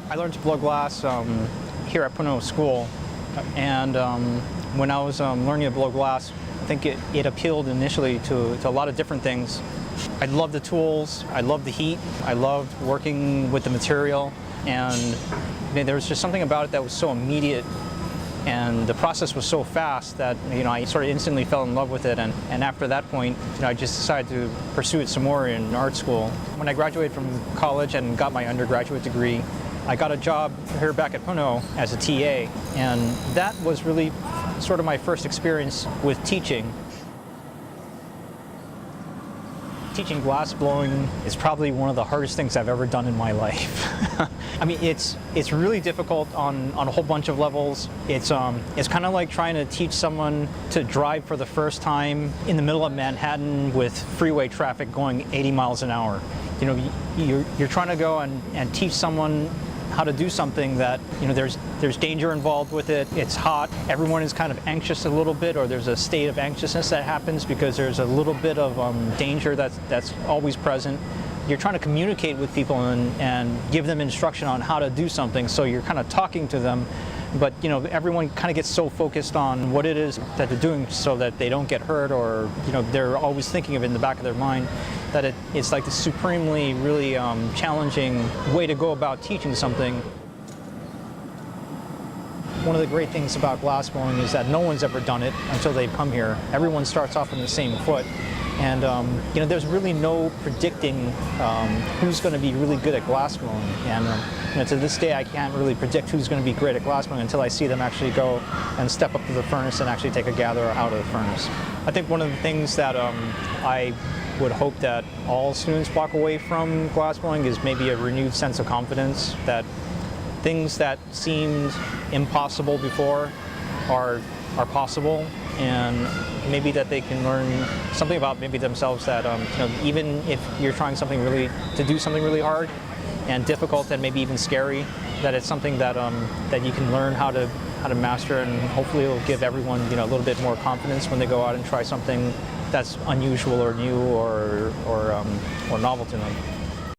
I learned to blow glass here at Punahou School, and when I was learning to blow glass, I think it appealed initially to a lot of different things. I loved the tools, I loved the heat, I loved working with the material, and there was just something about it that was so immediate, and the process was so fast that I sort of instantly fell in love with it. And after that point, I just decided to pursue it some more in art school. When I graduated from college and got my undergraduate degree, I got a job here back at Punahou as a TA, and that was really sort of my first experience with teaching. Teaching glass blowing is probably one of the hardest things I've ever done in my life. I mean, it's really difficult on a whole bunch of levels. It's kind of like trying to teach someone to drive for the first time in the middle of Manhattan with freeway traffic going 80 miles an hour. You're trying to go and teach someone how to do something that, there's danger involved with it. It's hot. Everyone is kind of anxious a little bit, or there's a state of anxiousness that happens because there's a little bit of danger that's always present. You're trying to communicate with people and give them instruction on how to do something, so you're kind of talking to them. But everyone kind of gets so focused on what it is that they're doing so that they don't get hurt, or they're always thinking of it in the back of their mind, that it's like the supremely really challenging way to go about teaching something. One of the great things about glass blowing is that no one's ever done it until they've come here. Everyone starts off on the same foot. And there's really no predicting who's going to be really good at glass blowing. And to this day, I can't really predict who's going to be great at glass blowing until I see them actually go and step up to the furnace and actually take a gather out of the furnace. I think one of the things that I would hope that all students walk away from glass blowing is maybe a renewed sense of confidence, that things that seemed impossible before are possible, and maybe that they can learn something about maybe themselves, that even if you're trying something to do something really hard and difficult and maybe even scary, that it's something that that you can learn how to master, and hopefully it'll give everyone a little bit more confidence when they go out and try something that's unusual or new or novel to them.